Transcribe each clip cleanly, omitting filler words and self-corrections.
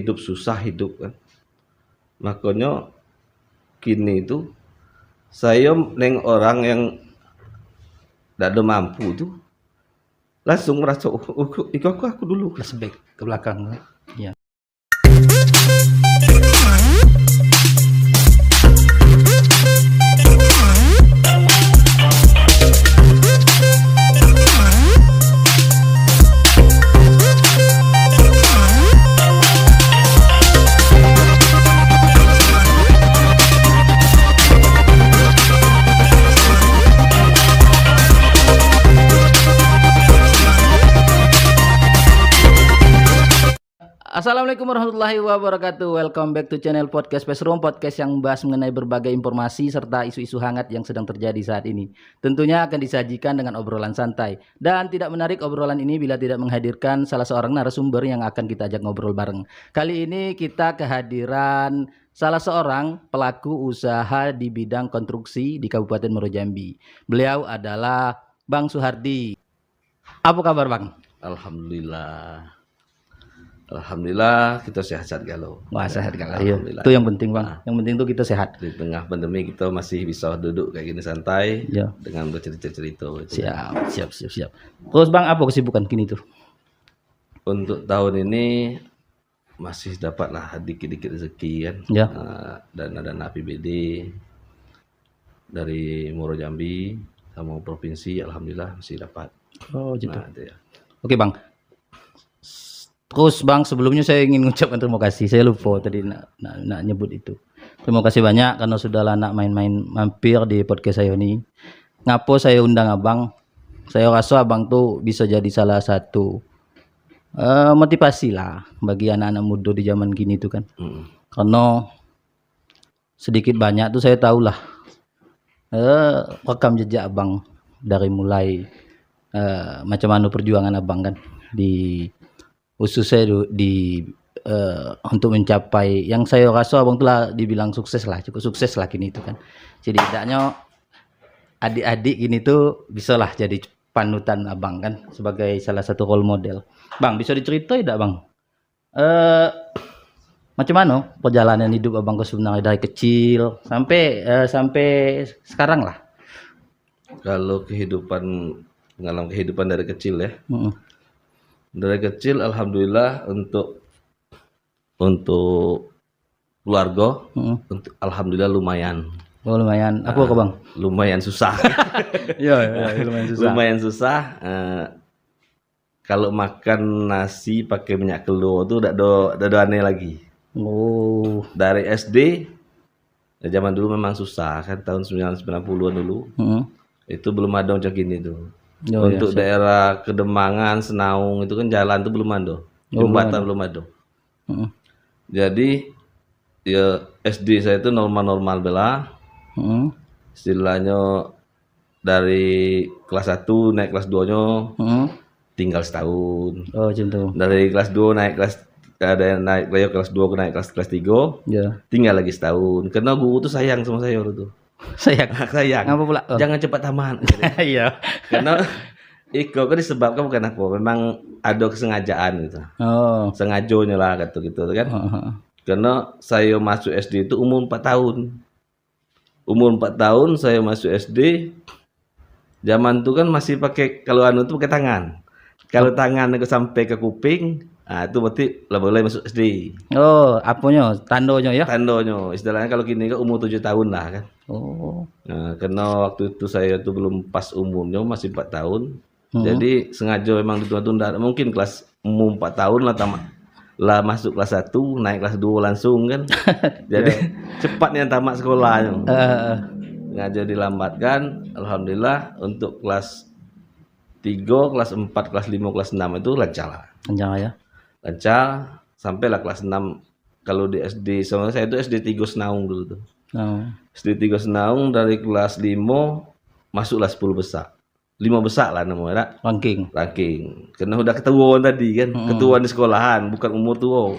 hidup susah hidup kan. Makanya kini itu saya neng orang yang tidak ada mampu tuh langsung merasa aku dulu Flashback ke belakang. Ya. Assalamualaikum warahmatullahi wabarakatuh. Welcome back to channel Podcast Space Room, podcast yang membahas mengenai berbagai informasi serta isu-isu hangat yang sedang terjadi saat ini. Tentunya akan disajikan dengan obrolan santai dan tidak menarik obrolan ini bila tidak menghadirkan salah seorang narasumber yang akan kita ajak ngobrol bareng. Kali ini kita kehadiran salah seorang pelaku usaha di bidang konstruksi di Kabupaten Muaro Jambi. Beliau adalah Bang Suhardi. Apa kabar, Bang? Alhamdulillah kita sehat-sehat galau. Wah, sehat galau. Itu yang penting, Bang. Yang penting tuh kita sehat. Di tengah pandemi kita masih bisa duduk kayak gini santai dengan bercerita-cerita. Siap. Terus Bang, apa kesibukan kini tuh? Untuk tahun ini masih dapatlah dikit-dikit rezeki kan. Dana APBD dari Muaro Jambi sama provinsi, alhamdulillah masih dapat. Oh gitu. Oke Bang. Terus Bang, sebelumnya saya ingin mengucapkan terima kasih. Saya lupa tadi nak nyebut itu. Terima kasih banyak karena sudah nak main-main mampir di podcast saya ini. Ngapo saya undang Abang? Saya rasa Abang tuh bisa jadi salah satu motivasi lah bagi anak-anak muda di zaman kini itu kan. Karena sedikit banyak tuh saya tahu lah rekam jejak Abang dari mulai macam mana perjuangan Abang kan di khususnya untuk mencapai yang saya rasa Abang telah dibilang sukses lah, cukup sukses lah kini itu kan. Jadi tidaknya adik-adik gini tuh bisalah jadi panutan Abang kan sebagai salah satu role model. Bang, bisa diceritain tidak Bang? Macam mana perjalanan hidup Abang ke sebenarnya dari kecil sampai sekarang lah? Kalau pengalaman kehidupan dari kecil ya. Dari kecil alhamdulillah untuk keluarga alhamdulillah lumayan. Oh lumayan. Apa kok Bang? Lumayan susah. Lumayan susah. Lumayan susah. Kalau makan nasi pakai minyak telur tuh udah aneh lagi. Oh. Dari SD zaman dulu memang susah kan, tahun 90-an dulu. Itu belum ada macam gini tuh. Untuk daerah Kedemangan, Senaung itu kan jalan tuh belum ada. Jembatan belum ada. Jadi ya SD saya itu normal bela. Istilahnya dari kelas 1 naik kelas 2-nya tinggal setahun. Oh, gitu. Dari kelas 2 naik kelas 2 naik kelas 3. Tinggal lagi setahun. Karena guru tuh sayang sama saya waktu itu. Sayang. Ngapa pula? Jangan cepat tamat. Iya. Karena itu kan disebabkan bukan apa, memang ada kesengajaan gitu. Sengajonya lah gitu kan. Karena saya masuk SD itu umur 4 tahun. Umur 4 tahun saya masuk SD. Zaman itu kan masih pakai, kalau itu pakai tangan. Kalau tangan itu sampai ke kuping, itu berarti lah boleh masuk SD. Oh, apanya? Tandonya ya? Tandonya. Istilahnya kalau gini kan umur 7 tahun lah kan. Nah, karena waktu itu saya tuh belum pas umurnya, masih 4 tahun. Jadi sengaja memang ditunda-tunda. Mungkin kelas umur 4 tahun lah masuk kelas 1, naik kelas 2 langsung kan. Jadi cepatnya tamat sekolahnya. Sengaja dilambatkan. Alhamdulillah untuk kelas 3, kelas 4, kelas 5, kelas 6 itu lancar lah. Lancar ya? Lancar sampailah kelas 6. Kalau di SD, saya itu SD 3 Senaung dulu tuh. SD 3 Senaung dari kelas 5 masuklah 10 besar. 5 besar lah namanya. Ranking. Karena udah ketuaan tadi kan. Ketuaan di sekolahan, bukan umur tua.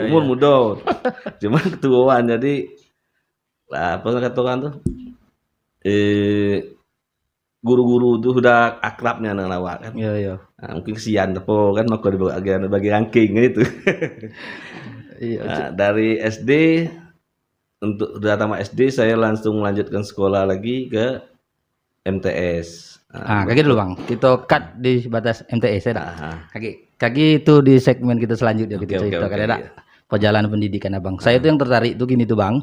Umur muda. Cuman ketuaan, jadi lah apa katakan tuh? Guru-guru tuh udah akrabnya anak lawak kan. Nah, mungkin kesian apa kan maka dibagi ranking gitu. Iya. Nah, dari SD untuk udah tamat SD saya langsung melanjutkan sekolah lagi ke MTS. Kaki dulu Bang. Kita cut di batas MTS ya dak. Ah, Kaki itu di segmen kita selanjutnya kita Oke, cerita oke, kali dak. iya. Perjalanan pendidikan Abang. Saya itu yang tertarik tuh gini tuh Bang.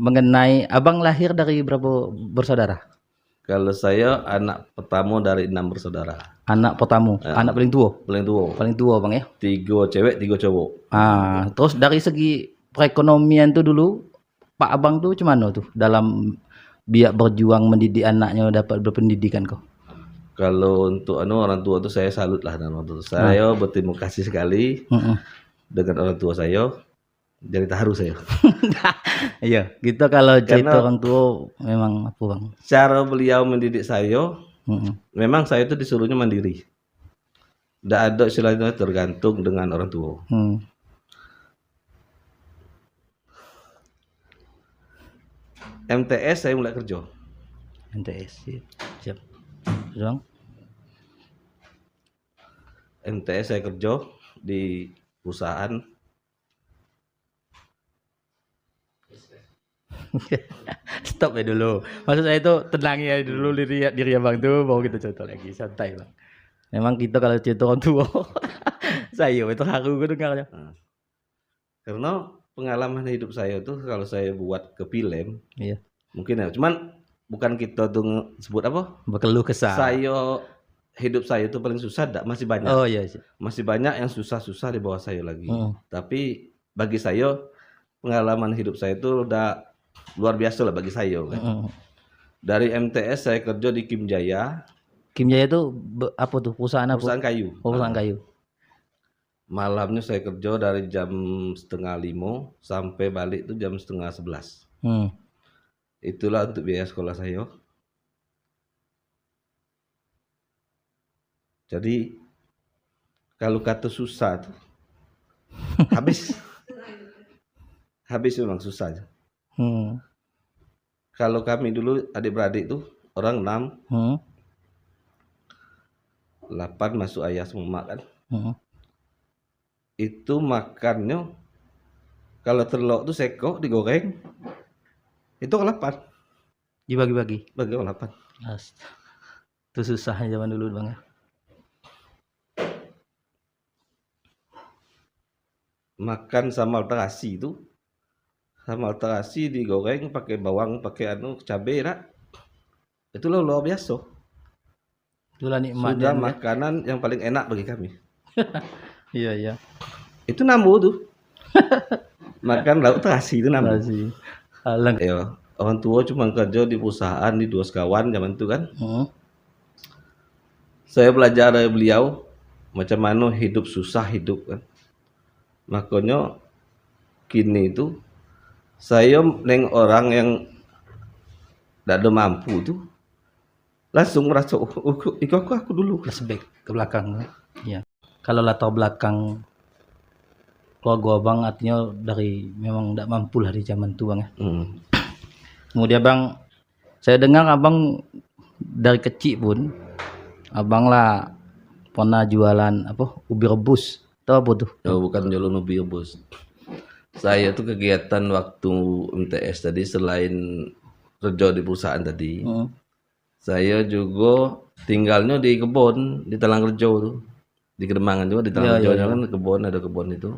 Mengenai Abang lahir dari berapa bersaudara? Kalau saya anak pertama dari 6 bersaudara. Anak pertama, anak paling tua. Paling tua. Paling tua Bang ya. 3 cewek, 3 cowok. Terus dari segi perekonomian tuh dulu Pak Abang tuh cuman tuh dalam biar berjuang mendidik anaknya dapat berpendidikan kok. Kalau untuk orang tua tuh saya salut lah dengan orang tua. Saya berterima kasih sekali dengan orang tua saya. Jadi terharu saya. Iya, gitu kalau cerita Karena- orang tua memang apa Bang? Cara beliau mendidik saya, memang saya itu disuruhnya mandiri. Tidak ada istilahnya tergantung dengan orang tua. MTS saya mulai kerja. MTS siap. Bang. MTS saya kerja di perusahaan. Stop ya dulu. Maksud saya itu tenangi ya dulu diri Abang tuh baru kita cerita lagi santai Bang. Memang kita kalau cerita orang tua saya itu haru gue dengarnya. Karena pengalaman hidup saya tuh kalau saya buat ke film, Iya. mungkin ya. Cuman bukan kita tuh sebut apa? Berkeluh kesah. Hidup saya tuh paling susah, masih banyak. Oh iya. Masih banyak yang susah-susah di bawah saya lagi. Tapi bagi saya pengalaman hidup saya itu udah luar biasa lah bagi saya kan. Dari MTS saya kerja di Kim Jaya. Kim Jaya itu apa tuh perusahaan apa? Perusahaan kayu. Perusahaan kayu. Malamnya saya kerja dari jam 4:30 sampai balik itu jam 10:30. Itulah untuk biaya sekolah saya. Jadi kalau kata susah tuh habis memang susah aja. Kalau kami dulu adik-beradik tuh orang 6, 8 masuk ayah sama mak kan. Itu makannya kalau telur tuh seko digoreng itu 8. Dibagi-bagi. Bagi 8. Itu susah zaman dulu Bang ya. Makan sambal terasi itu. Sambal terasi digoreng pakai bawang, pakai cabai dah. Itulah luar biasa. Itulah nikmatnya. Sudah makanan yang paling enak bagi kami. Iya. Itu nambu tuh. Makan lauk terasi itu nambu. Ya, orang tua cuma kerja di perusahaan di 2 sekawan zaman itu kan. Saya belajar dari beliau macam mana hidup susah hidup kan. Makanya kini itu saya neng orang yang tidak ada mampu tuh langsung merasa aku dulu Flashback ke belakang. Iya. Kalau latar belakang keluarga Abang artinya dari memang tidak mampu lah di zaman itu Bang ya. Kemudian Bang, saya dengar Abang dari kecil pun Abang lah pernah jualan ubi rebus. Tahu apa tuh? Oh, bukan jualan ubi rebus. Saya tuh kegiatan waktu MTS tadi selain kerja di perusahaan tadi, saya juga tinggalnya di kebun di Talang Rejo tuh, di Kedemangan juga di Talang Rejo kan ada kebun itu.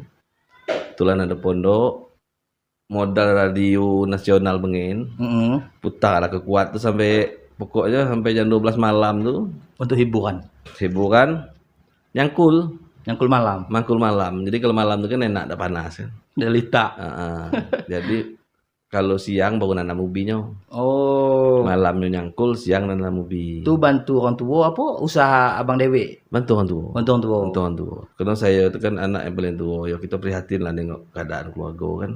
Kebetulan ada pondok, modal radio nasional Bengen, putar lah kekuat tuh sampai pokoknya sampai jam 12 malam tuh untuk hiburan nyangkul malam. Jadi kalau malam itu kan enak, tak panas kan. Delita. Jadi kalau siang baru nanam ubinya. Oh. Malamnya nyangkul, siang nanam ubi. Itu bantu orang tua apa usaha Abang Dewi? Bantu orang tua. Bantu orang tua. Karena saya itu kan anak yang paling tua, ya kita prihatin lah nengok keadaan keluarga kan.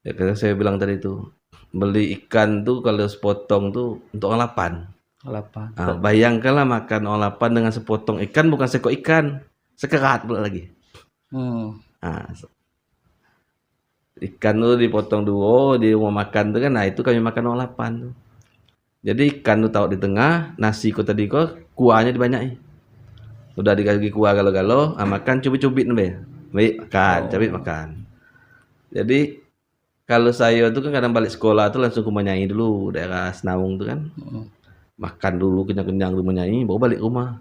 Ya karena saya bilang tadi tuh, beli ikan tuh kalau sepotong tuh untuk orang 8. Bayangkanlah makan orang 8 dengan sepotong ikan, bukan sekok ikan, sekerat pula lagi. Ikan tuh dipotong 2 di rumah makan tuh kan, nah itu kami makan orang 8 tuh. Jadi ikan tuh taruh di tengah, nasi kok tadi kuahnya dibanyakin. Udah dikasih kuah galo-galo, makan cubit-cubit nih. Baik makan, cabai makan. Jadi kalau saya tuh kan kadang balik sekolah tuh langsung ke Manyai dulu, daerah Senawung tuh kan. Makan dulu kenyang-kenyang tuh Manyai, baru balik rumah.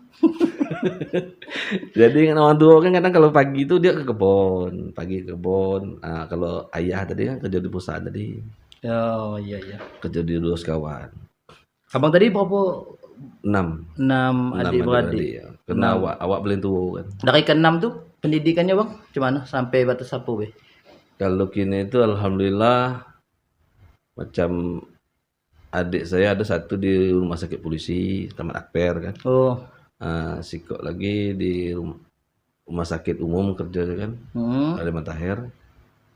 Jadi kan orang tua kan kadang kalau pagi itu dia ke kebun, pagi ke kebun. Nah, kalau ayah tadi kan kerja di perusahaan tadi, Oh iya iya. kerja di dua sekawan. Abang tadi berapa? 6, 6 adik-beradik. adik-beradik ya. Karena awak paling tua kan. Dari ke-6 tuh pendidikannya bang, gimana? Sampai batas apa be? Kalau kini itu alhamdulillah macam adik saya ada satu di rumah sakit polisi Taman Akper kan. Oh. Sikok lagi di rumah sakit umum kerja kan. Ada Matahir.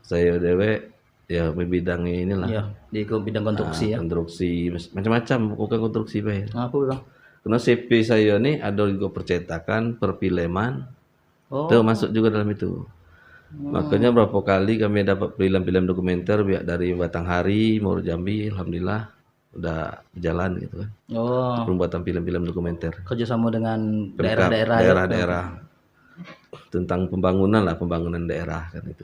Saya dewe ya bidang inilah. Iya, di bidang konstruksi ya. Konstruksi macam-macam, bukan konstruksi Pak ya. Apa bang? Karena CV saya nih ada juga percetakan, perfilman. Oh. Itu masuk juga dalam itu. Makanya berapa kali kami dapat film-film dokumenter biar dari Batanghari, Muaro Jambi, alhamdulillah udah jalan gitu kan. Oh. Pembuatan film-film dokumenter. Kerjasama dengan Pemkab, daerah-daerah. daerah-daerah. Tentang pembangunan lah, pembangunan daerah kan itu.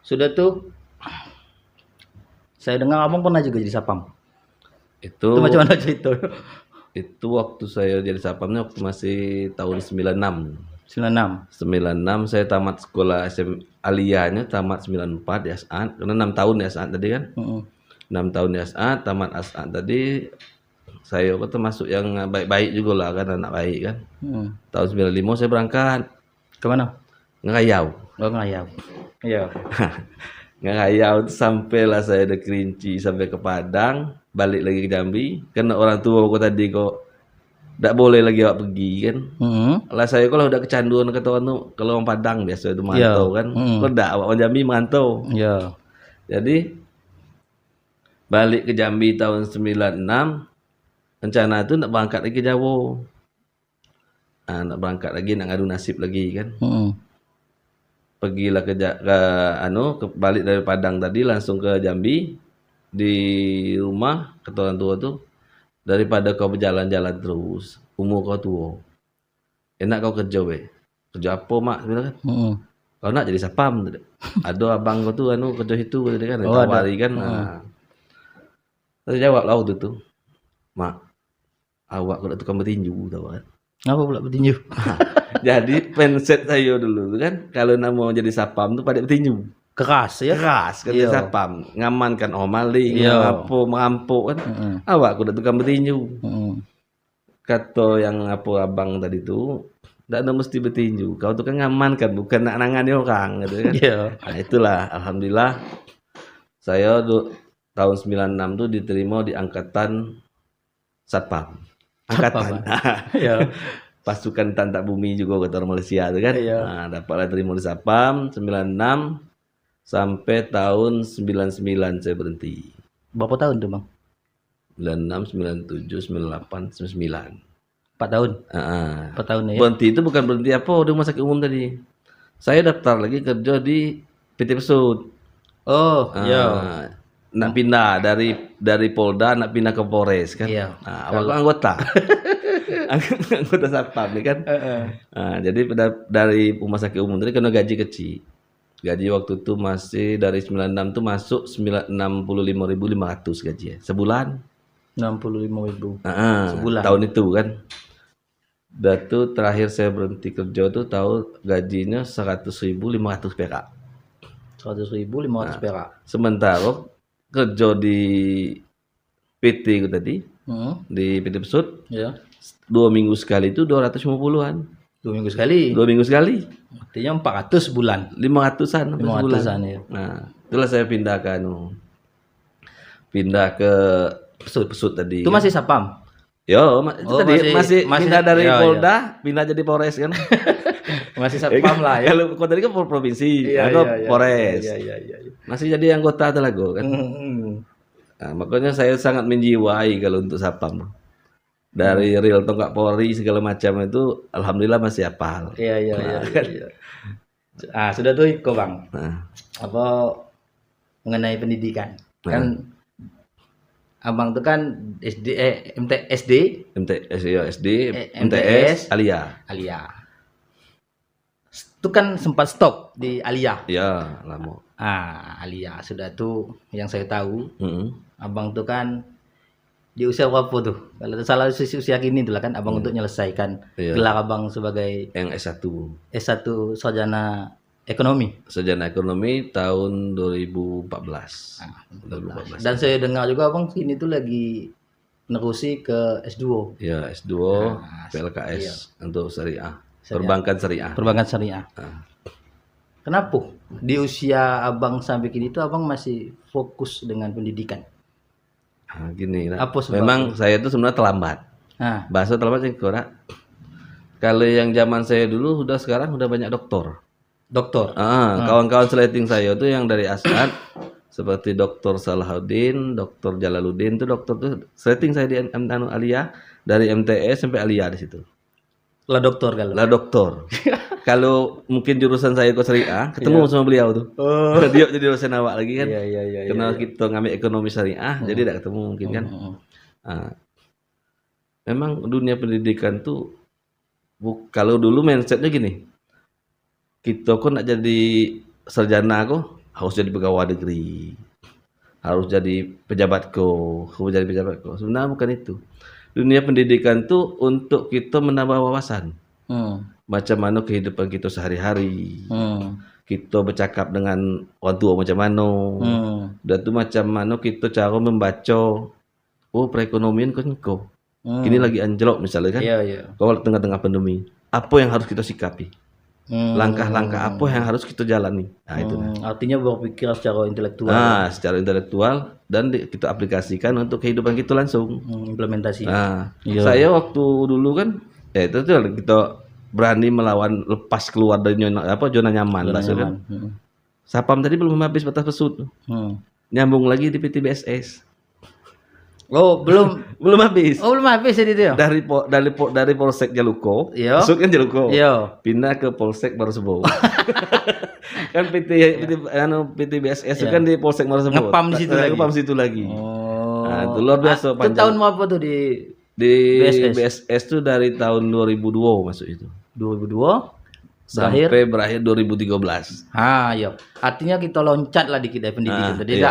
Sudah tuh. Saya dengar abang pernah juga jadi sapam. Itu macam mana cerita? Itu waktu saya jadi sapamnya waktu masih tahun 96. 96 saya tamat sekolah SM Aliyahnya tamat 94 di As'ad. Karena 6 tahun di As'ad tadi kan. 6 tahun di As'ad, tamat As'ad tadi saya kata masuk yang baik-baik juga lah kan, anak baik kan. Tahun 95 saya berangkat. Kemana? Ngayau. Oh Ngayau. Iya. Ngayau sampailah saya dari Kerinci sampai ke Padang, balik lagi ke Jambi. Karena orang tua aku tadi kok tidak boleh lagi awak pergi kan. Lah saya kalau udah kecanduan kata orang tuh, kalau orang Padang biasa itu mantau kan. Kalau enggak awak orang Jambi mantau. Iya. Jadi balik ke Jambi tahun 96, rencana itu nak berangkat lagi ke Jawa. Nak berangkat lagi, nak ngadu nasib lagi kan. Pergilah balik dari Padang tadi langsung ke Jambi. Di rumah kata orang tua tuh, daripada kau berjalan-jalan terus, umur kau tua, enak kau kerja be. Kerja apa mak sebenarnya kan? Kau nak jadi sapam. Ada abang kau tuh kerja itu kan, tawari kan. Saya jawab lah waktu itu, mak, awak kau tukang bertinju tahu kan? Apa pula bertinju? Jadi mindset saya dulu tuh kan, kalau nak mau jadi sapam tuh pada bertinju. Keras ya? Keras kan sapam, ngamankan maling, merampok kan. Awak kau udah tukang bertinju. Kata yang abang tadi tuh, tidak ada mesti bertinju. Kau tuh kan ngamankan, bukan nak nangani orang gitu kan. Nah, itulah alhamdulillah saya tahun 96 tuh diterima di angkatan Satpam. Angkatan. Pasukan Tantak Bumi juga kata orang Malaysia tuh kan. Nah, dapatlah terima di Satpam 96 sampai tahun 99 saya berhenti. Berapa tahun tuh, Bang? 96, 97, 98, 99. 4 tahun. 4 tahun ya. Berhenti itu bukan berhenti apa di rumah sakit umum tadi. Saya daftar lagi kerja di PT Pesut. Oh, nak pindah dari Polda nak pindah ke Polres kan. Awak anggota. Anggota Satpam nih kan. Jadi dari rumah sakit umum tadi kena gaji kecil. Gaji waktu itu masih dari 96 tuh masuk 65.500 gaji ya. Sebulan 65.000. Sebulan. Tahun itu kan. Dan tuh terakhir saya berhenti kerja tuh tahun gajinya 100.500 perak. 100.500 perak. Sementara kerja di PT itu tadi, di PT Pesut, 2 minggu sekali itu 250-an. 2 minggu sekali? 2 minggu sekali. Artinya 400 bulan. 500-an. 500-an ya. Nah, itulah saya pindah ke Pesut tadi. Itu masih Sapam? Itu tadi masih pindah dari Polda, pindah jadi Polres kan. Masih Satpam lah ya. Kalau kau tadi kan provinsi, aku Polres. Masih jadi anggota Telago kan. Nah, makanya saya sangat menjiwai kalau untuk Satpam. Dari real tonggak Polri segala macam itu alhamdulillah masih hafal. Iya. Sudah tuh Iko Bang. Apa mengenai pendidikan. Kan Abang tuh kan MTS, Aliyah. itu kan sempat stop di Alia. Ya, lama. Alia sudah tuh yang saya tahu. Mm-mm. Abang tuh kan di usia berapa tuh? Kalau salah usia gini tuh lah kan abang untuk menyelesaikan Iya. gelar abang sebagai Yang S1 sarjana ekonomi. Sarjana ekonomi tahun 2014. 2014. Dan saya dengar juga abang sini tuh lagi nerusi ke S2. Ya, S2 PLKS iya. untuk syariah. Syariah. Perbankan syariah. Kenapa di usia abang sampai kini tuh abang masih fokus dengan pendidikan? Gini, Apa sebabnya? memang saya itu sebenarnya terlambat. Bahasa terlambat sih kurang. Kalau yang zaman saya dulu sekarang udah banyak doktor. Kawan-kawan seleting saya tuh yang dari Asad seperti Dr. Salahuddin, Dr. Jalaluddin tuh dokter tuh seleting saya di Alia dari MTS sampai Alia di situ. Lah doktor kalau. Lah doktor. Kalau mungkin jurusan saya ke syariah, ketemu sama beliau tuh. Dia jadi dosen awak lagi kan. Iya. Karena kita ngambil ekonomi syariah, jadi tidak ketemu mungkin kan. Memang dunia pendidikan tuh kalau dulu mindsetnya gini. Kita kok nak jadi sarjana kok harus jadi pegawai negeri. Harus jadi pejabat kok, Sebenarnya bukan itu. Dunia pendidikan tuh untuk kita menambah wawasan. Macam mana kehidupan kita sehari-hari. Kita bercakap dengan orang tua macam mana. Dan tu macam mana kita cara membaca perekonomian kan kau. Kini lagi anjlok misalnya kan. Kalau tengah-tengah pandemi, apa yang harus kita sikapi? Langkah-langkah apa yang harus kita jalani? Itu. Artinya berpikir secara intelektual. Secara intelektual dan kita aplikasikan untuk kehidupan kita langsung. Implementasi. Saya waktu dulu kan, itu tuh kita berani melawan lepas keluar dari zona nyaman. Kan? Sapam tadi belum habis batas pesut. Nyambung lagi di PT BSS. belum habis. Belum habis jadi itu ya. Dari Polsek Jaluko, masuk kan Jaluko. Pindah ke Polsek Marosebo. Kan PT BSS kan di Polsek Marosebo. Ngepam di situ lagi. Itu luar biasa panjang. Itu tahun berapa tuh di BSS tuh dari tahun 2002 masuk itu. 2002 sampai berakhir 2013. Iya. Artinya kita loncat lah dikit dari pendidikan tadi.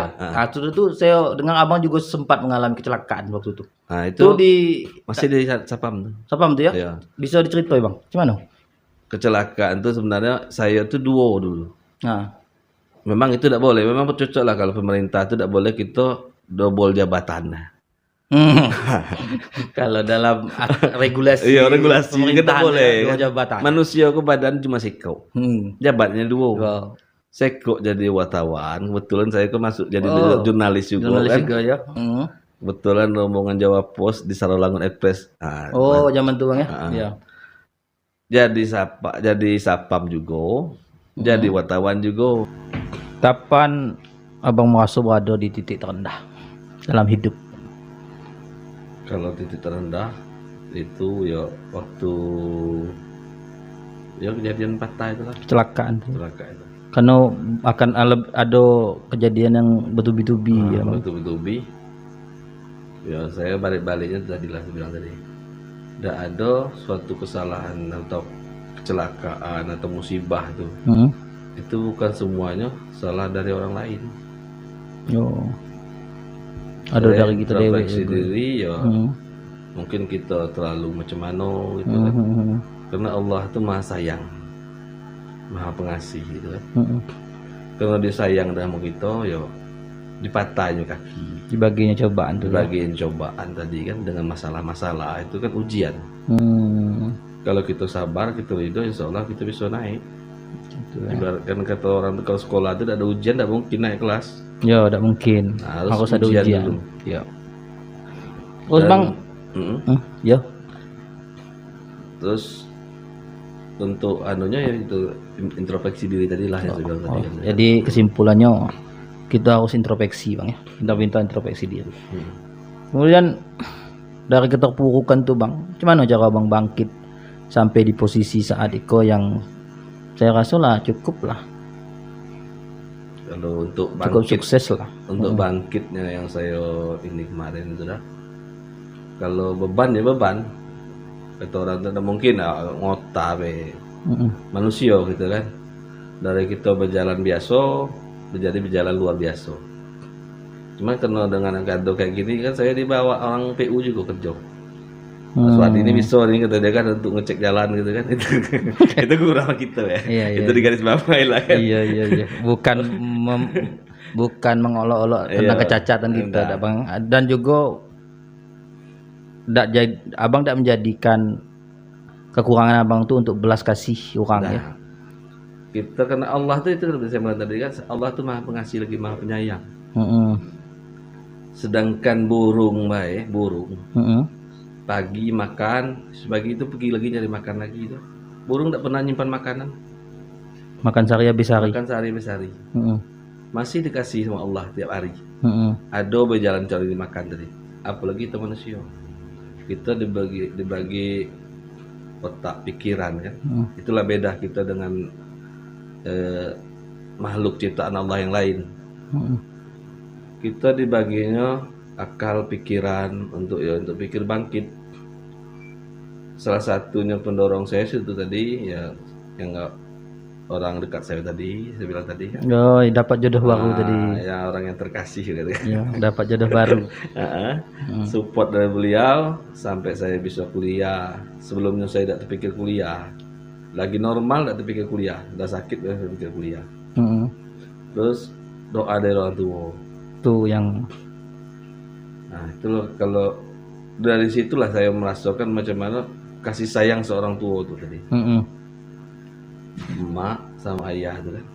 Itu saya dengar abang juga sempat mengalami kecelakaan waktu itu. Itu masih di Sapam tuh. Sapam tuh ya? Iya. Bisa diceritain bang, gimana? Kecelakaan tuh sebenarnya saya tuh duo dulu. Memang itu tidak boleh. Memang cocok lah kalau pemerintah itu tidak boleh kita double jabatan. Kalau dalam regulasi, kita boleh. Jabatan. Manusia ke badan cuma sekok. Jabatnya dua. Sekok jadi wartawan. Kebetulan saya ke masuk jadi jurnalis juga kan. Kebetulan rombongan Jawa Pos di Saralangun Express. Zaman itu bang ya. Jadi sapam juga. Jadi wartawan juga. Kapan abang merasa berada di titik terendah dalam hidup? Kalau titik terendah itu ya waktu kejadian patah itu lah. Kecelakaan itu. Karena akan ada kejadian yang bertubi-tubi bertubi-tubi. Ya saya balik-baliknya tadilah bilang tadi. Tidak ada suatu kesalahan atau kecelakaan atau musibah tuh. Itu bukan semuanya salah dari orang lain. Ada dari kita diri mungkin kita terlalu macam mana gitu kan. Karena Allah itu Maha Sayang, Maha Pengasih gitu kan. Karena dia sayang sama kita dipatahin kaki. Dibagiin cobaan tuh. Dibagiin cobaan tadi kan dengan masalah-masalah itu kan ujian. Kalau kita sabar, kita ridho, insya Allah kita bisa naik. Ibaratkan kata orang kalau sekolah itu tidak ada ujian, tidak mungkin naik kelas. Tidak mungkin. Harus ada ujian dulu. Terus bang, terus untuk itu introspeksi diri tadi lah yang saya bilang tadi. Jadi kesimpulannya kita harus introspeksi bang ya. Kita minta introspeksi diri. Kemudian dari keterpurukan tuh bang, gimana cara bang bangkit sampai di posisi saat itu yang saya rasa lah cukup lah. Kalau untuk bangkit, cukup sukses lah. Untuk bangkitnya yang saya ini kemarin itu dah. Kalau beban ya beban. Kata orang tidak mungkin ngota manusia gitu kan. Dari kita berjalan biasa menjadi berjalan luar biasa. Cuma karena dengan kado kayak gini kan saya dibawa orang PU juga kerja. Mas Wadi ini bisa nih kata dia kan untuk ngecek jalan gitu kan. Itu kurang kita ya. Iya, itu di garis bawah lah kan. Iya. Bukan mengolok-olok tentang kecacatan kita, Bang. Dan juga abang tidak menjadikan kekurangan abang tuh untuk belas kasih orang ya. Kita karena Allah tuh itu saya bilang tadi kan, Allah tuh maha pengasih lagi maha penyayang. Sedangkan burung pagi makan, pagi itu pergi lagi nyari makan lagi itu. Burung tidak pernah nyimpan makanan. Makan sehari habis hari. Makan sehari habis hari. Masih dikasih sama Allah tiap hari. Ada berjalan cari makan tadi. Apalagi kita manusia. Kita dibagi otak pikiran kan. Itulah beda kita dengan makhluk ciptaan Allah yang lain. Kita dibaginya akal pikiran untuk pikir bangkit. Salah satunya pendorong saya itu tadi ya yang orang dekat saya tadi, saya bilang tadi kan. Dapat jodoh baru tadi. Ya orang yang terkasih gitu. Ya, dapat jodoh baru. Support dari beliau sampai saya bisa kuliah. Sebelumnya saya tidak terpikir kuliah. Lagi normal tidak terpikir kuliah, udah sakit udah terpikir kuliah. Terus doa dari orang tua. Tuh yang itu loh, kalau dari situlah saya merasakan macam mana kasih sayang seorang tua itu tadi. Emak sama ayah itu kan.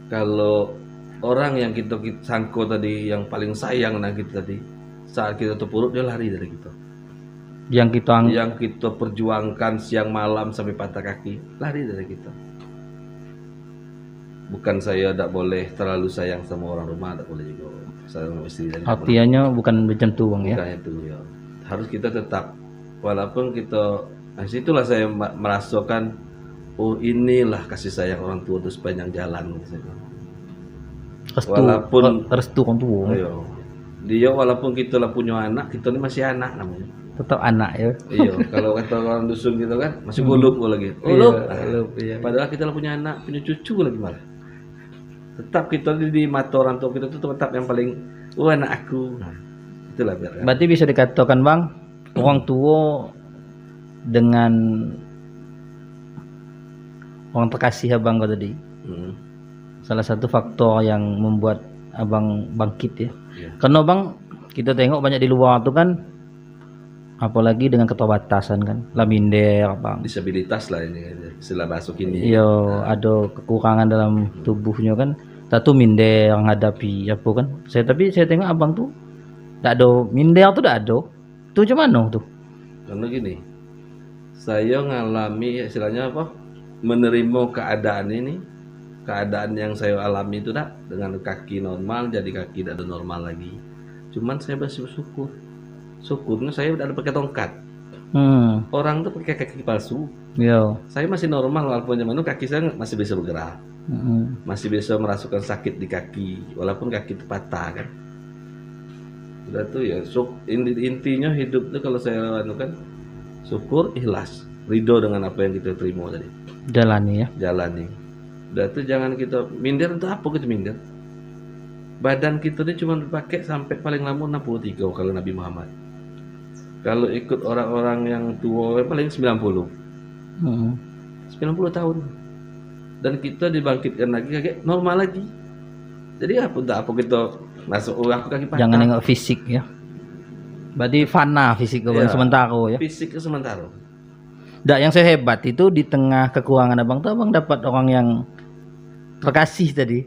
Kalau orang yang kita sangko tadi yang paling sayang dengan kita tadi, saat kita terpuruk dia lari dari kita. Yang kita perjuangkan siang malam sampai patah kaki, lari dari kita. Bukan saya tidak boleh terlalu sayang sama orang rumah, tidak boleh juga sama istri. Artinya bukan macam itu Bang ya. Bukan itu ya. Harus kita tetap walaupun kita situlah saya merasakan inilah kasih sayang orang tua itu sepanjang jalan gitu. Walaupun restu orang tua. Dia walaupun kita lah punya anak, kita ini masih anak namanya. Tetap anak ya. Iya, kalau kata orang dusun gitu kan masih gulup lagi. Iya. Padahal kita lah punya anak, punya cucu lagi malah. Tetap kita di mata orang tua kita itu tetap yang paling anak aku. Nah, itulah biar. Berarti bisa dikatakan Bang, orang tua dengan orang terkasih abang kau tadi. Salah satu faktor yang membuat abang bangkit ya. Karena Bang, kita tengok banyak di luar tuh kan, apalagi dengan keterbatasan kan, minder Bang. Disabilitas lah ini istilah bahasa kini. Iya, ada kekurangan dalam tubuhnya kan. Satu minder menghadapi apa kan. Tapi saya tengok abang tuh tak ada minder tuh, tak ada. Itu cuma tuh. Karena gini, saya ngalami istilahnya apa? Menerima keadaan ini, keadaan yang saya alami itu dah dengan kaki normal jadi kaki tidak ada normal lagi. Cuman saya masih bersyukur. Syukurnya saya udah ada pakai tongkat. Orang tuh pakai kaki palsu. Saya masih normal walaupun zaman itu kaki saya masih bisa bergerak. Masih bisa merasakan sakit di kaki walaupun kaki itu patah kan. Udah tuh ya intinya hidup tuh kalau saya kan syukur, ikhlas, ridho dengan apa yang kita terima tadi. Jalani. Udah tuh jangan kita minder. Untuk apa kita minder? Badan kita ini cuma dipakai sampai paling lama 63 kalau Nabi Muhammad. Kalau ikut orang-orang yang tua paling 90. 90 tahun. Dan kita dibangkitkan lagi kayak normal lagi. Jadi apa kita masuk aku kaki patah. Jangan nengok fisik ya. Berarti fana fisik sementara ya. Fisik sementara. Yang saya hebat itu di tengah kekurangan abang tuh abang dapat orang yang terkasih tadi.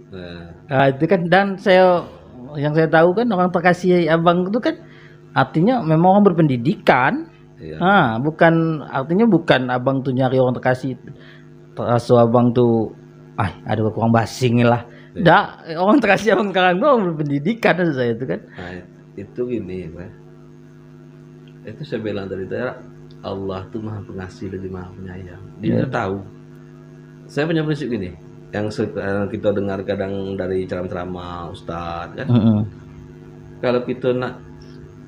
Itu kan, dan yang saya tahu kan orang terkasih abang itu kan artinya memang orang berpendidikan. Bukan abang tuh nyari orang terkasih. Terasa abang tuh ada kurang basing lah. Orang terkasih abang sekarang tuh orang berpendidikan saya itu kan. Itu gini, Pak. Itu saya bilang tadi Allah tuh maha pengasih lagi maha penyayang. Dia tahu. Saya punya prinsip gini, yang kita dengar kadang dari ceramah-ceramah ustadz kan. Kalau kita nak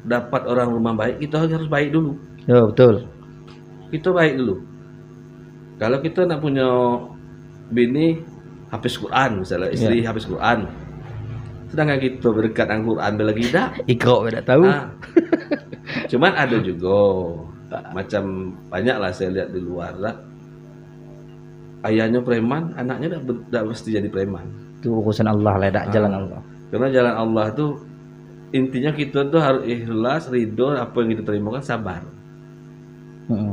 dapat orang rumah baik, kita harus baik dulu. Betul. Kita baik dulu. Kalau kita nak punya bini hafiz Quran misalnya, istri hafiz Quran, sedangkan kita berdekat dengan Quran lagi dah. Ikro tidak tahu. Cuman ada juga macam banyak lah saya lihat di luar lah. Ayahnya preman, anaknya dah mesti jadi preman. Itu urusan Allah lah, dak jalan Allah. Karena jalan Allah itu intinya kita tuh harus ikhlas, ridho, apa yang kita terima kan sabar.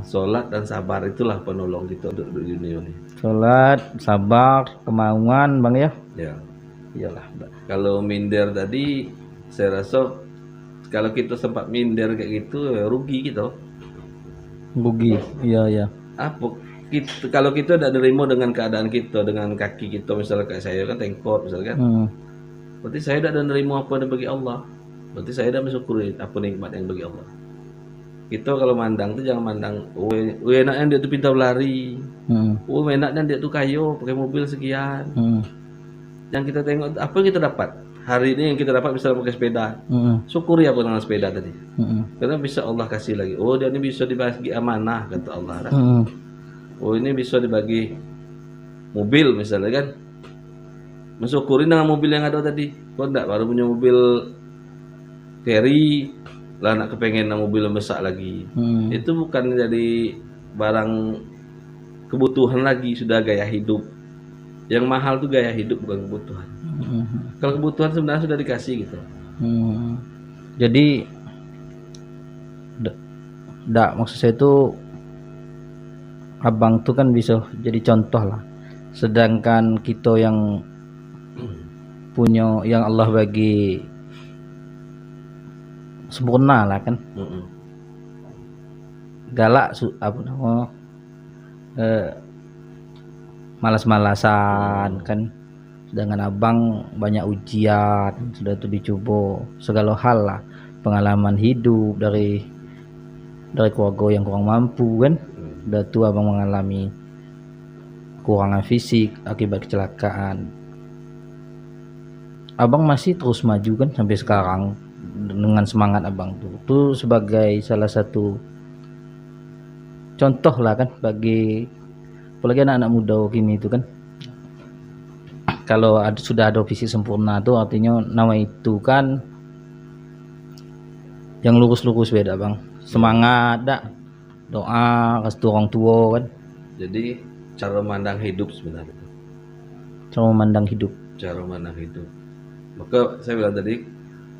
Sholat dan sabar itulah penolong kita untuk di dunia ini. Sholat, sabar, kemauan, Bang ya. Ya. Iyalah. Kalau minder tadi, saya rasa kalau kita sempat minder kayak gitu, ya rugi kita. Rugi, iya. Apa? Kalau kita tidak nerima dengan keadaan kita, dengan kaki kita, misalnya kayak saya kan tengkot, misalnya kan. Berarti saya tidak nerima apa yang bagi Allah. Berarti saya tidak mensyukuri apa nikmat yang bagi Allah. Kita kalau mandang tuh jangan mandang, enaknya dia tuh pintar lari, enaknya dia tuh kayo, pakai mobil sekian. Yang kita tengok apa yang kita dapat hari ini, yang kita dapat misalnya pakai sepeda, syukuri apa dengan sepeda tadi, karena bisa Allah kasih lagi. Oh, dia ini bisa dibagi amanah kata Allah. Oh, ini bisa dibagi mobil misalnya kan, mensyukuri dengan mobil yang ada tadi. Kok enggak baru punya mobil carry lah nak kepengen mobil besar lagi. Itu bukan jadi barang kebutuhan lagi, sudah gaya hidup. Yang mahal tuh gaya hidup, bukan kebutuhan. Kalau kebutuhan sebenarnya sudah dikasih gitu. Jadi maksud saya itu abang tuh kan bisa jadi contoh lah. Sedangkan kita yang punya, yang Allah bagi sempurna lah kan, galak malas-malasan kan, sedangkan abang banyak ujian, sudah itu dicoba segala hal lah, pengalaman hidup dari keluarga yang kurang mampu kan, udah tua abang mengalami kekurangan fisik akibat kecelakaan, abang masih terus maju kan sampai sekarang dengan semangat abang tuh sebagai salah satu contoh lah kan bagi apalagi anak-anak muda gini itu kan. Kalau sudah ada visi sempurna tuh artinya nama itu kan yang lurus-lurus beda bang, semangat dak, doa restu orang tua kan. Jadi cara memandang hidup sebenarnya, cara memandang hidup. Maka saya bilang tadi,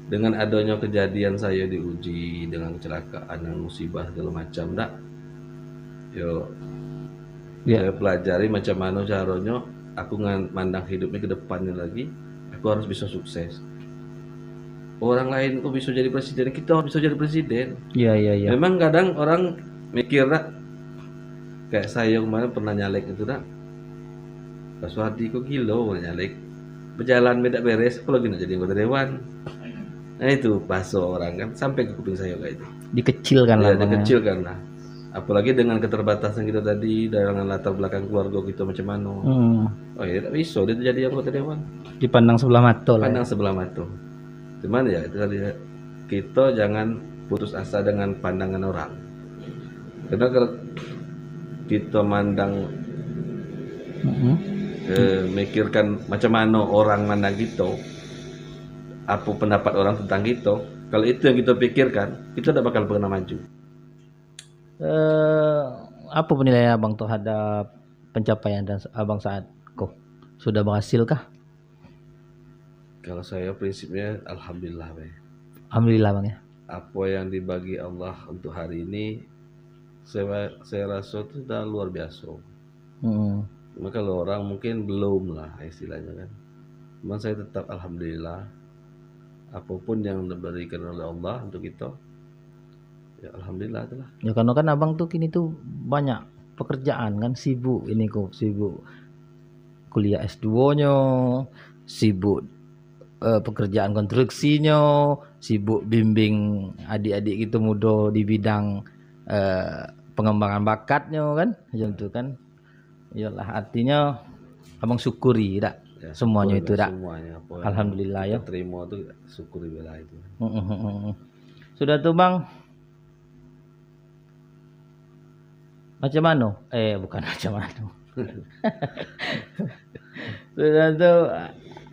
dengan adanya kejadian saya diuji dengan kecelakaan dan musibah segala macam dak, saya pelajari macam mana caranya aku mandang hidupnya ke depannya lagi. Aku harus bisa sukses. Orang lain kok bisa jadi presiden, kita harus bisa jadi presiden. Iya. Memang kadang orang mikir dak, kayak saya kemarin pernah nyalek itu dak, Pak Suhardi kok gila nyalek, berjalan beda beres, aku lagi nak jadi anggota dewan. Nah itu bahasa orang kan sampai ke kuping saya kayak itu. Dikecilkan lah. Dikecilkan lah. Apalagi dengan keterbatasan kita tadi, dengan latar belakang keluarga kita macam mana. Oh ya tak bisa dia jadi anggota dewan. Dipandang sebelah mata lah. Pandang sebelah mata. Cuman ya itu tadi, kita jangan putus asa dengan pandangan orang. Karena kalau kita mandang mikirkan macam mana orang mandang kita, apa pendapat orang tentang kita, kalau itu yang kita pikirkan, kita tidak bakal pernah maju. Apa penilaian abang terhadap pencapaian dan abang saat kok sudah berhasil kah? Kalau saya prinsipnya alhamdulillah, Alhamdulillah bang ya. Apa yang dibagi Allah untuk hari ini, saya rasa itu sudah luar biasa. Cuma kalau orang mungkin belum lah istilahnya kan. Cuma saya tetap alhamdulillah, apapun yang diberikan oleh Allah untuk kita, ya alhamdulillah itulah. Ya karena kan abang tuh kini tuh banyak pekerjaan kan, sibuk kuliah S2-nya, sibuk pekerjaan konstruksinya, sibuk bimbing adik-adik gitu muda di bidang pengembangan bakatnya kan, macam itu kan. Iyalah artinya abang syukuri tak ya, semuanya itu tak. Alhamdulillah ya. Terima tuh syukuri bela itu. Sudah tuh bang. Macam mana? Bukan macam mana. Sudah tu,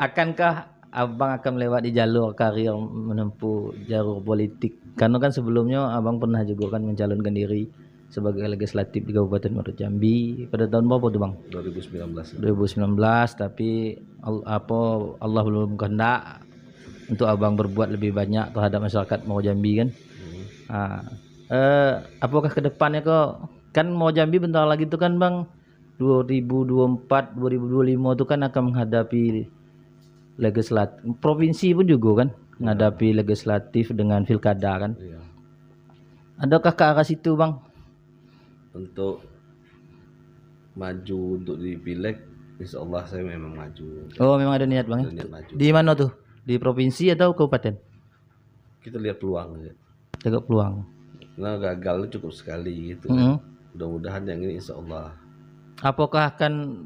akankah abang akan melewati jalur karir menempuh jalur politik? Karena kan sebelumnya abang pernah juga kan mencalonkan diri sebagai legislatif di Kabupaten Muaro Jambi pada tahun berapa tuh bang? 2019. 2019, tapi Allah belum kehendak untuk abang berbuat lebih banyak terhadap masyarakat Muaro Jambi kan. Apakah ke depannya kok kan Muaro Jambi bentar lagi tuh kan bang 2024 2025 itu kan akan menghadapi legislatif, provinsi pun juga kan menghadapi legislatif dengan pilkada kan. Iya. Adakah ke arah situ bang? Untuk maju untuk di pileg, insya Allah saya memang maju. Oh memang ada niat bang ya? Niat maju. Di mana tuh? Di provinsi atau kabupaten? Kita lihat peluang ya. Tengok peluang. Nah gagal cukup sekali gitu. Mudah-mudahan yang ini insya Allah. Apakah akan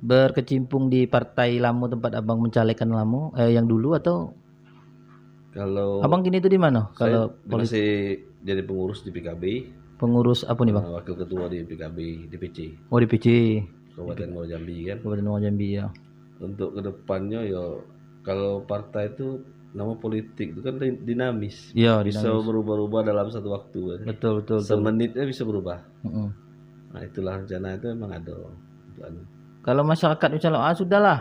berkecimpung di partai lama tempat abang mencalekkan lama yang dulu atau kalau abang kini itu di mana? Kalau masih jadi pengurus di PKB. Pengurus apa nih bang? Wakil ketua di PKB DPC. Oh DPC. Kabupaten Muaro Jambi kan. Kabupaten Muaro Jambi ya. Untuk kedepannya ya kalau partai itu nama politik itu kan dinamis. Ya, bisa berubah-ubah dalam satu waktu kan. Betul. Semenitnya bisa berubah. Nah itulah rencana itu memang ada. Kalau masyarakat misalnya sudahlah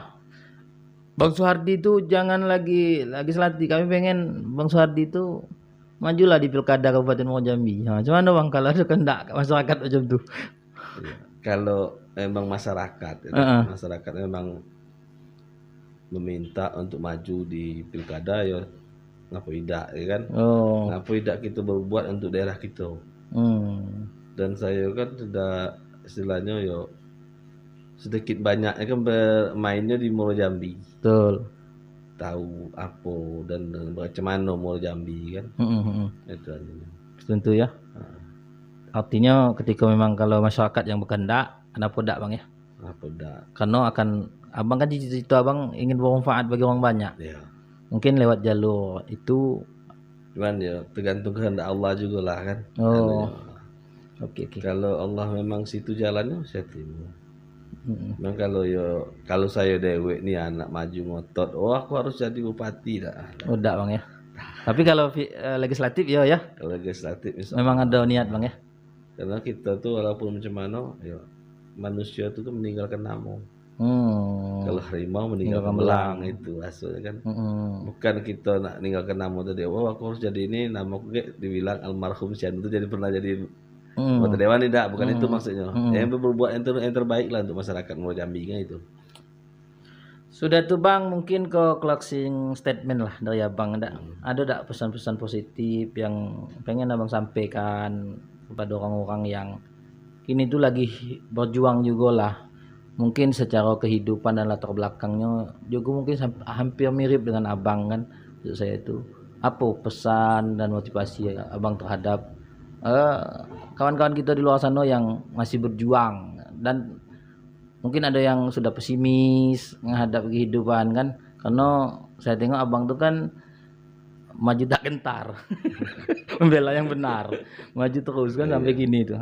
Bang Soehardi itu jangan lagi selatih. Kami pengen Bang Soehardi itu majulah di pilkada Kabupaten Muaro Jambi. Nah, cuman bang kalau ada kehendak masyarakat macam tu. Ya, kalau memang masyarakat, masyarakat memang meminta untuk maju di pilkada ya ngapa tidak ya kan? Ngapa tidak kita berbuat untuk daerah kita. Dan saya kan sudah istilahnya ya sedikit banyak kan bermainnya di Muaro Jambi. Betul. Tahu apa dan macam mana Muaro Jambi kan. Itu aja. Tentu ya. Artinya ketika memang kalau masyarakat yang berkehendak, kenapa tidak bang ya? Kenapa tidak? Karena akan abang kan cita-cita abang ingin bermanfaat bagi orang banyak. Ya. Mungkin lewat jalur itu. Cuman ya tergantung kehendak Allah juga lah kan. Oke. Kalau Allah memang situ jalannya saya terima. Memang kalau saya dewek nih anak maju ngotot, aku harus jadi bupati dah. Udah bang ya. Tapi kalau legislatif ya. Kalau legislatif memang ada niat bang ya. Karena kita tuh walaupun macam mana ya manusia tuh meninggalkan nama. Kalau harimau meninggalkan belang itu hasilnya kan. Bukan kita nak meninggalkan nama tadi. Aku harus jadi ini, namaku dibilang almarhum Sian itu jadi pernah jadi anggota dewan tidak, bukan itu maksudnya. Yang berbuat yang terbaik lah untuk masyarakat Muaro Jambi kan itu. Sudah tuh bang, mungkin ke closing statement lah dari abang. Ada tak pesan-pesan positif yang pengen abang sampaikan kepada orang-orang yang kini tuh lagi berjuang juga lah, mungkin secara kehidupan dan latar belakangnya juga mungkin hampir mirip dengan abang kan. Untuk saya itu apa pesan dan motivasi abang terhadap kawan-kawan kita di luar sana yang masih berjuang, dan mungkin ada yang sudah pesimis menghadap kehidupan kan, karena saya tengok abang tuh kan maju tak gentar membela yang benar, maju terus kan sampai gini tuh.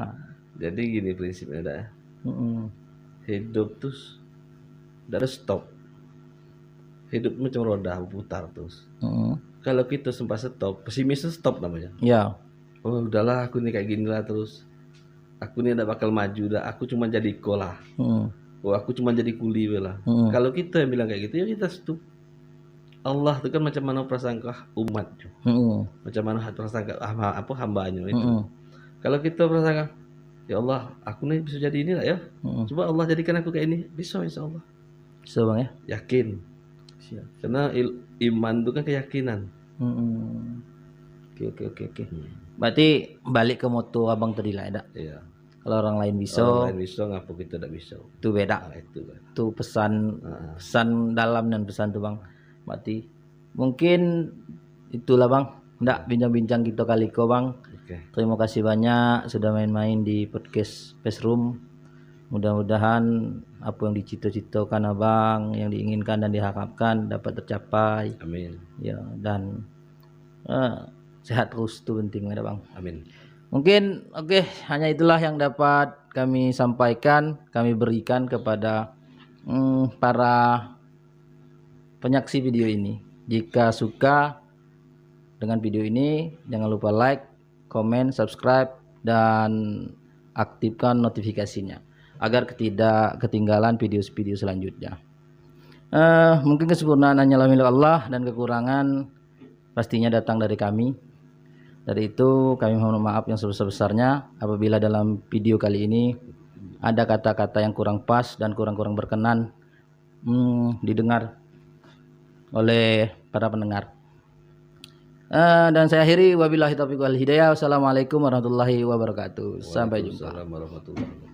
Jadi gini prinsipnya dah. Hidup tuh tidak ada stop. Hidup macam roda berputar terus. Kalau kita sempat stop, pesimis itu stop namanya. Ya. Oh udahlah aku nih kayak gini lah terus. Aku nih tidak bakal maju dah. Aku cuma jadi kolah. Oh aku cuma jadi kuli lah. Kalau kita yang bilang kayak gitu ya kita stop. Allah itu kan macam mana prasangka umat. Macam mana prasangka hambanya itu. Kalau kita prasangka ya Allah, aku nih bisa jadi ini lah ya. Coba Allah jadikan aku kayak ini, bisa insya Allah. Bisa bang ya? Yakin. Siap. Karena iman itu kan keyakinan. Oke. Berarti balik ke moto abang tadi lah, ada. Iya. Kalau orang lain bisa. Orang lain bisa, ngapa kita tidak bisa? Itu beda. Itu pesan dalam dan pesan tuh bang. Berarti mungkin itulah bang. Nggak bincang-bincang kita kali ko bang. Terima kasih banyak sudah main-main di podcast Pesroom. Mudah-mudahan apa yang dicita-citakan abang, yang diinginkan dan diharapkan dapat tercapai. Amin. Ya, dan sehat terus itu penting ada bang. Amin. Mungkin hanya itulah yang dapat kami sampaikan, kami berikan kepada para penyaksi video ini. Jika suka dengan video ini, jangan lupa like, komen, subscribe, dan aktifkan notifikasinya agar tidak ketinggalan video-video selanjutnya. Mungkin kesempurnaan hanyalah milik Allah dan kekurangan pastinya datang dari kami. Dari itu kami mohon maaf yang sebesar-besarnya apabila dalam video kali ini ada kata-kata yang kurang pas dan kurang berkenan didengar oleh para pendengar. Dan saya akhiri, wabillahi taufiq wal hidayah. Wassalamualaikum warahmatullahi wabarakatuh. Sampai jumpa. Waalaikumsalam warahmatullahi wabarakatuh.